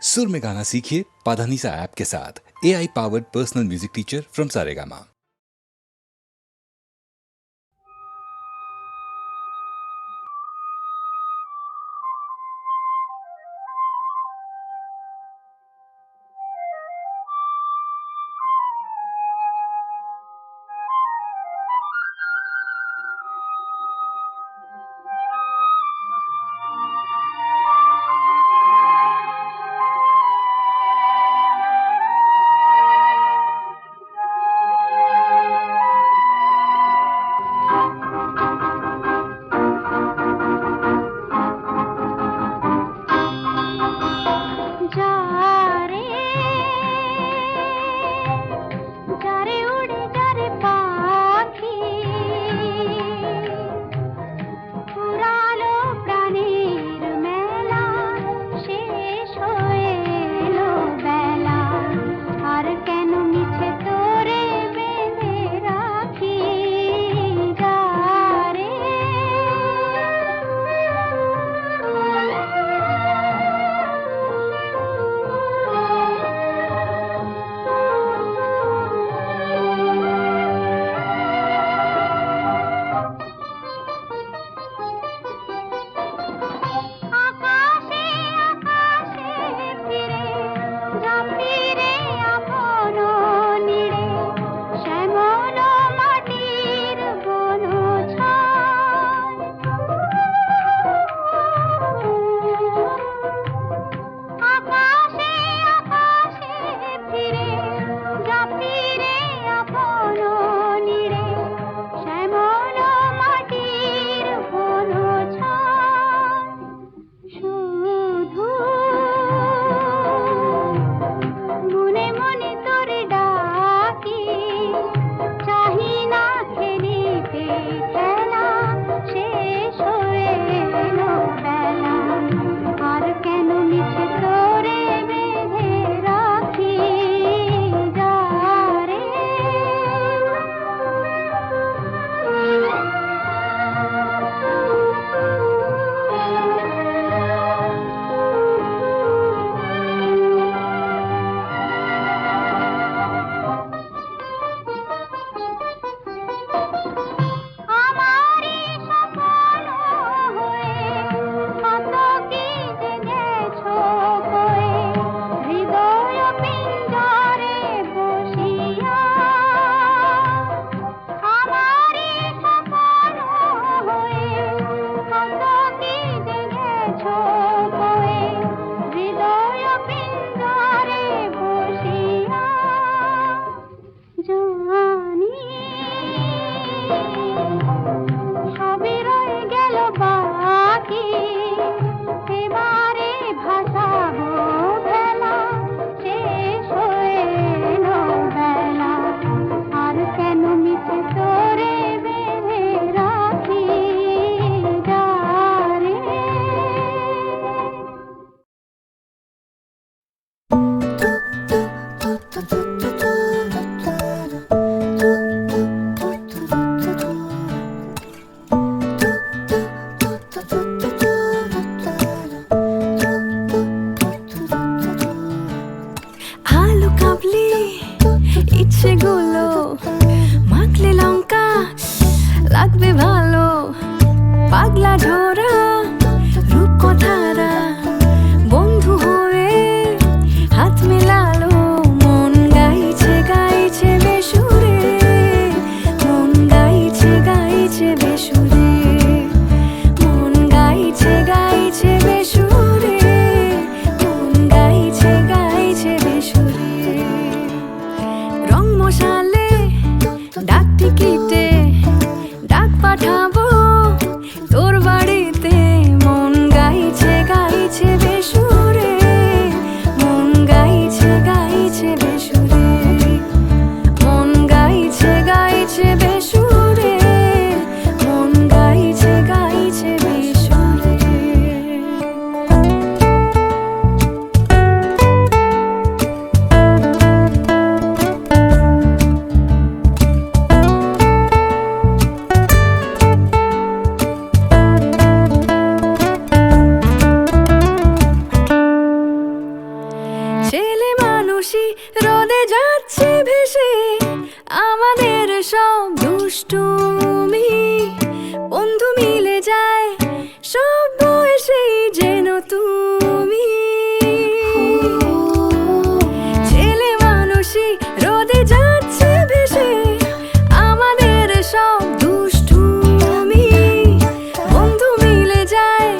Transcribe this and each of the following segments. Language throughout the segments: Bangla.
सुर में गाना सीखिए पाधानीसा ऐप के साथ। AI powered personal music teacher from Saregama. ডাক টিকিটে ডাক পাঠাবো তোর বাড়িতে। ছেলে মানুষই রোদে যাচ্ছে ভেসে, আমাদের সব দুষ্টুমি বন্ধু মিলে যায় সব বয়সেই যেন তুমি। ছেলে মানুষই রোদে যাচ্ছে ভেসে, আমাদের সব দুষ্টুমি বন্ধু মিলে যায়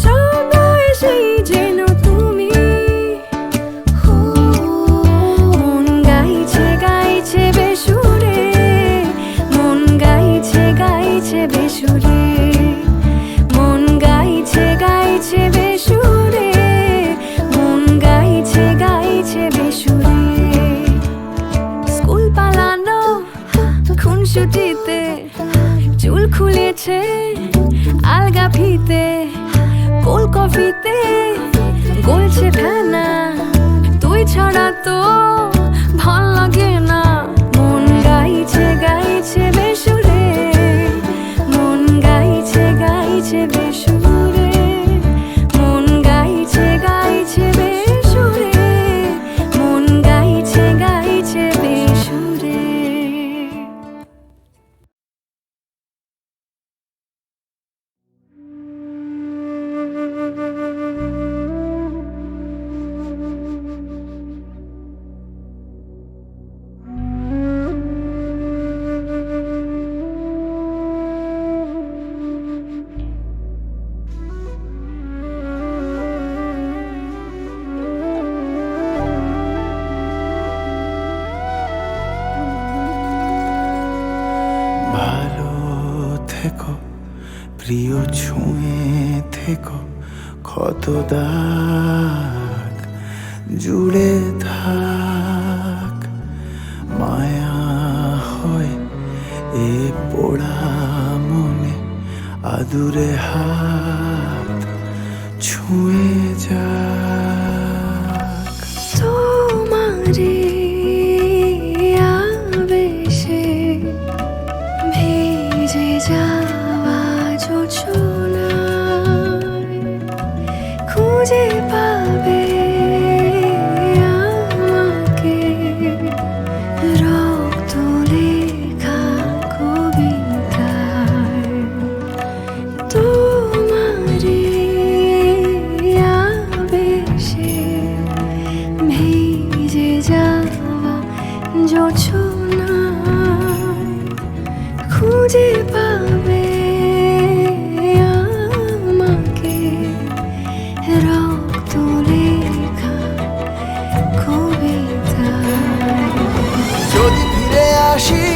সব বয়সেই যেন তুমি। মন গাইছে গাইছে বেসুরে, মন গাইছে গাইছে বেসুরে, মন গাইছে গাইছে বেসুরে, মন গাইছে গাইছে বেসুরে। স্কুল পালানো খুনসুটিতে, চুল খুলেছে আলগা ফিতে, কোল্ড কফিতে গলছে ফেনা, তুই ছাড়া তো ভাল লাগে না। মন গাইছে গাইছে বেসুরে, মন গাইছে গাইছে বেসুরে, মন গাইছে গাইছে বেসুরে, মন গাইছে গাইছে বেসুরে। ভালো থেকো প্রিয়, ছুঁয়ে থেকো ক্ষত দাগ জুড়ে থাক, মায়া হয় এ পোড়া মনে, আদুরে হাত ছুঁয়ে যাক। তোমারে আবেশে ভেজে যাওয়া জোছনায় খুঁজে পাবে আমাকে, রক্ত লেখা কবিতায়। তোমারে আবেশে ভেজে যাওয়া জোছনায় খুঁজে পাবে আমাকে, রক্ত লেখা কবিতায়। যদি ফিরে আসি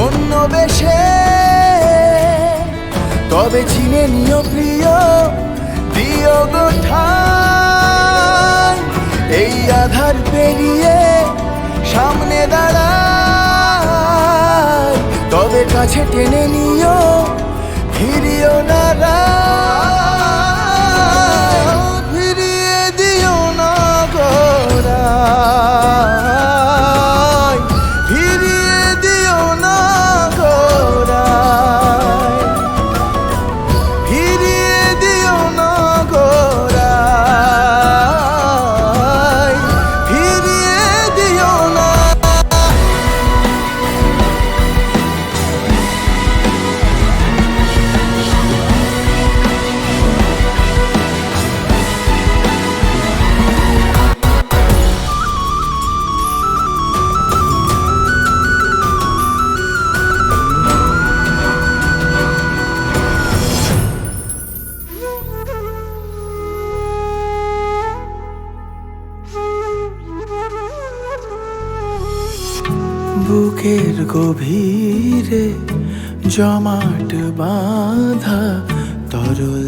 অন্য বেশে, তবে চিনে নিও প্রিয়, দিও গো ঠাই। এই আধার পেরিয়ে সামনে দাঁড়াই, তবে কাছে টেনে নিও, ফিরিও না রায়। ফিরিয়ে দিও না গোড়ায়, ফিরিয়ে দিও না গোড়ায়, ফিরিয়ে দিও না গোড়ায়, ফিরিয়ে দিও না। বুকের গভীরে জমাট বাঁধা তরল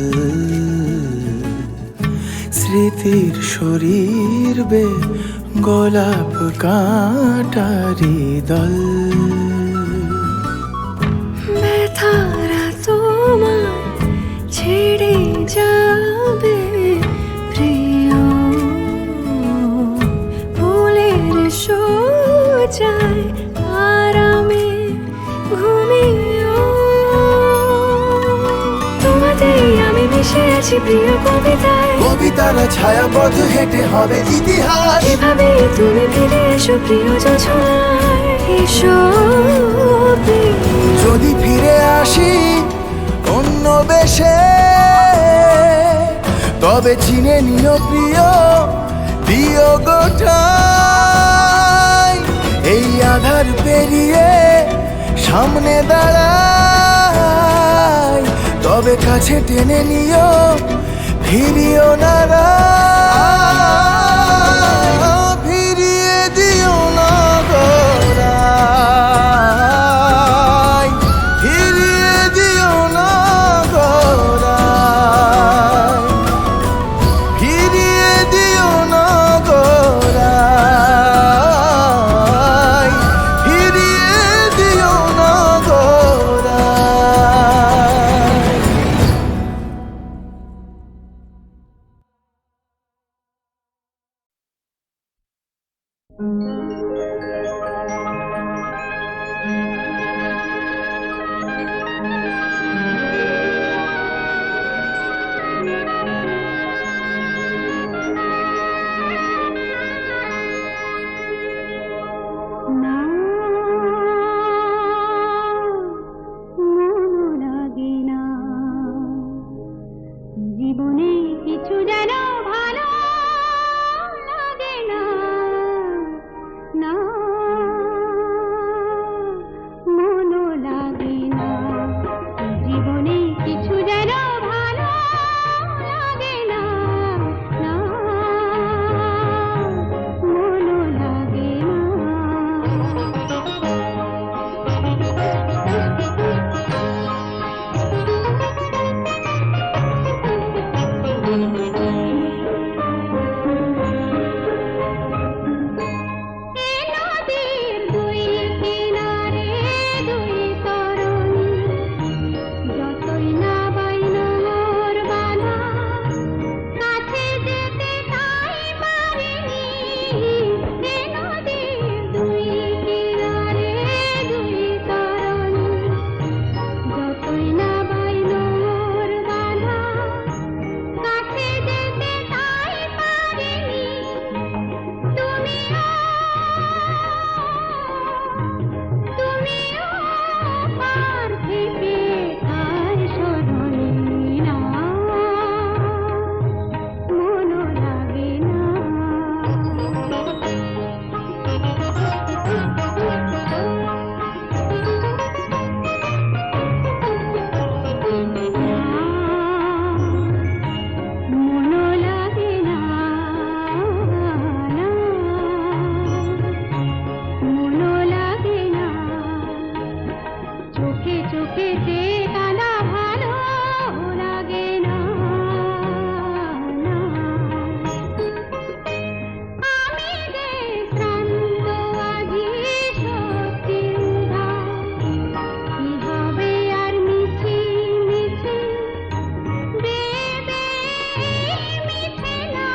স্মৃতির শরীর বে গোলাপ কাঁটারি দল। ব্যথারা তোমায় ছেড়ে যাবে প্রিয়, ফুলের সোজায় আরামে ঘুমিও। তোমাতেই আমি মিশে আছি লিখেছি প্রিয় কবিতায়, কবিতারা ছায়াপথ হেঁটে হবে ইতিহাস। এভাবে তুমি ফিরে এসো প্রিয় যোছনায়, এসো প্রিয়। যদি ফিরে আসি অন্য বেশে, তবে চিনে নিও প্রিয় দিও গোটাই। এই আধার পেরিয়ে সামনে দাঁড়াই, তবে কাছে টেনে নিও ফিরিও না ফিরিয়ে দিও না গোড়ায়, ফিরিয়ে দিও না গোড়ায়, ফিরিয়ে দিও না গোড়ায়, ফিরিয়ে দিও না গোড়ায়। না মন লাগে না, জীবনে কিছু যেন ভালো লাগে না, না মন লাগে না, জীবনে কিছু যেন ভালো লাগে না, না মন লাগে না। নদীর দুই কিনারে দুই তরুণ, যতই না বাইনোর বাঁধা, কাছে যেতে তাই পারিনি। নদীর দুই কিনারে দুই তরুণ, যতই না বাইনোর বাঁধা, কাছে যেতে তাই পারিনি। তুমিও পার থেকে আর সরনি না, মন লাগে না। মন লাগে না, না মন লাগে না। চোখে চোখে যে কানা ভালো লাগে না, না আমি যে শ্রান্ত আজি সত্যি উদাস, কি হবে আর মিছি মিছি বেবে মিছে না।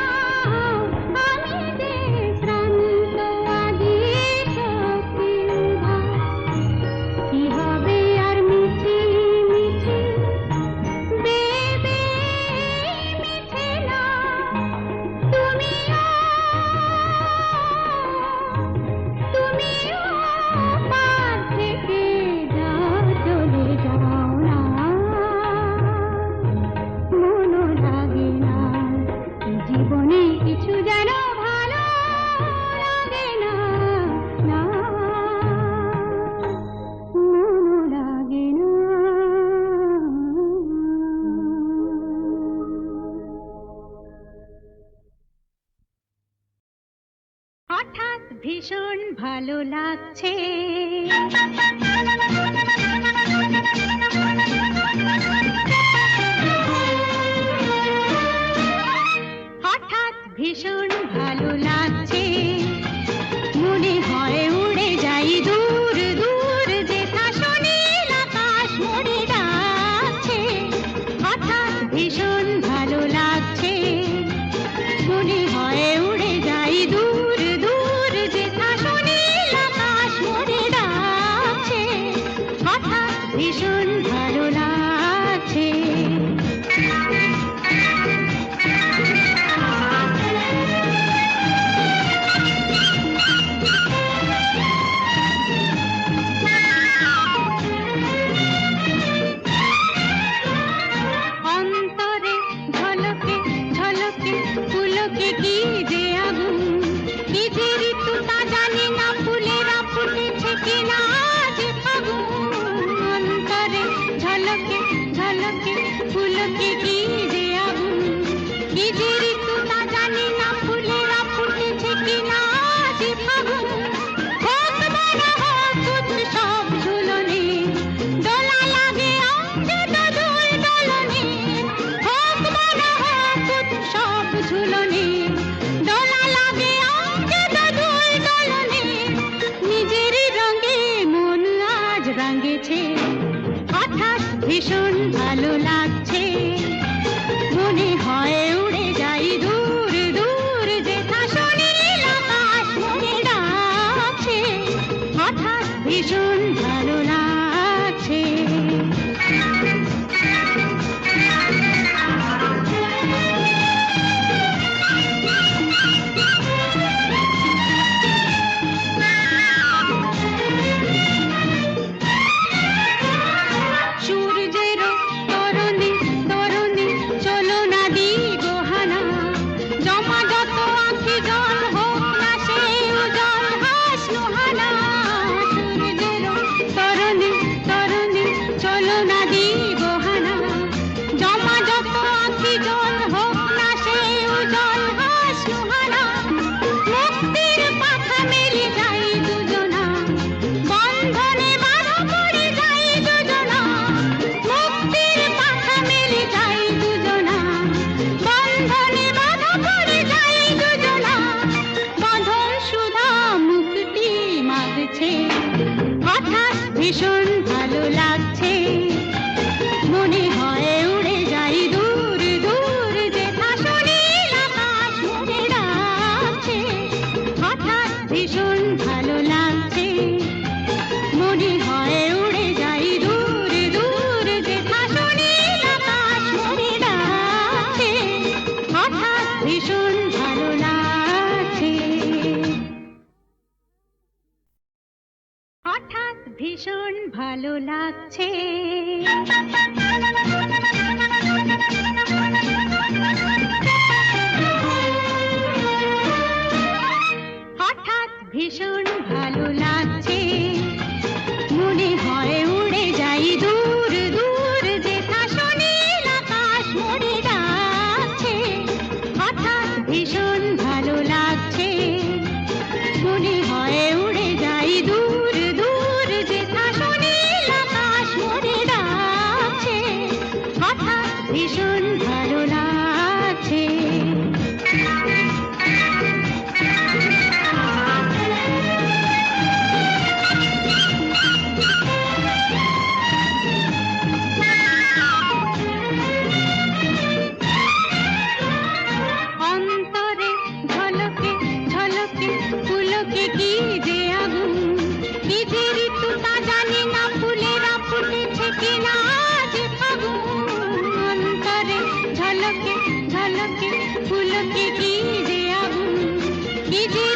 আমি যে শ্রান্ত আজি সত্যি উদাস, কি হবে আর মিছি মিছি বেবে মিছে না। তুমিও পার থেকে যাও, চলে যাও না, মন লাগে না, জীবনে কিছু যেন ভালো লাগে না, না মন লাগে না। হঠাৎ ভীষণ ভালো লাগছে, হঠাৎ ভীষণ ভালো লাগছে, মনে হয় উড়ে যাই দূর দূর, যেথা সুনীল আকাশ মোড়ে ডাকছে। হঠাৎ ভীষণ ভালো লাগছে, মনে হয় উড়ে যাই দূর দূর, যেথা সুনীল আকাশ মোড়ে ডাকছে। হঠাৎ ভীষণ ভালো লাগছে। কি যে ঋতু তা জানি না, ফুলেরা ফুটেছে কিনা আজ ফাগুন। অন্তরে ঝলকে ঝলকে ফুলকে কি যে আগুন। কি যে ঋতু তা জানি না, ফুলেরা ফুটেছে কিনা আজ ফাগুন। হোক বড় হোক উৎসব ঝুলনে, দোলা লাগে অঙ্গে দোল দোলনে। হোক বড় হোক উৎসব ঝুলনে, দোলা লাগে অঙ্গে দোল দোলনে। নিজেরই রঙে মন আজ রাঙেছে, হঠাৎ ভীষণ ভালো লাগছে। মনে হয় উড়ে যাই দূর দূর, যেথা সোনালি আকাশ মনে ডাকছে। হঠাৎ ভীষণ ভালো লাগছে। সূর্যেরও তরণী তরণী চলো না দিব হানা। জমা যত আঁখি জল হোক না সে উজ্জ্বল হাসলো হানা। সূর্যেরও তরণী তরণী চলো না দিব হানা। জমা যত আঁখি জল হোক না সে উজ্জ্বল হাসলো হানা। মুক্তির পাখা মেলে যাই দুজনা, বন্ধনে বাঁধা পড়ে যাই দুজনা। মুক্তির পাখা মেলে যাই দুজনা, বন্ধনে বাঁধা পড়ে যাই দুজনা। বাঁধন সুধা মুক্তি মাগছে, হঠাৎ ভীষণ ভালো লাগছে। মনে হয় উড়ে যাই দূর দূর, যেথা সোনালি আকাশ মনে ডাকছে। হঠাৎ ভীষণ ভালো লাগছে। মনে হয় উড়ে যাই দূর দূর, যেথা সোনালি আকাশ মনে ডাকছে। হঠাৎ ভীষণ ভালো লাগছে। হঠাৎ ভীষণ ভালো লাগছে। হঠাৎ ভীষণ ভালো লাগছে। মনে হয় উড়ে যাই দূর দূর, যেথা সোনালি আকাশ মনে ডাকছে। হঠাৎ ভীষণ ভালো লাগছে। মনে হয় উড়ে যাই দূর দূর, যেথা সোনালি আকাশ মনে ডাকছে। হঠাৎ ভীষণ ভালো লাগছে। অন্তরে ঝলকে ঝলকে ফুলকে কি যে আগুন। কি যে ঋতু তা জানি না, ফুলেরা ফুটেছে কিনা আজ ফাগুন। অন্তরে ঝলকে ঝলকে ফুলকে কি যে আগুন। কি যে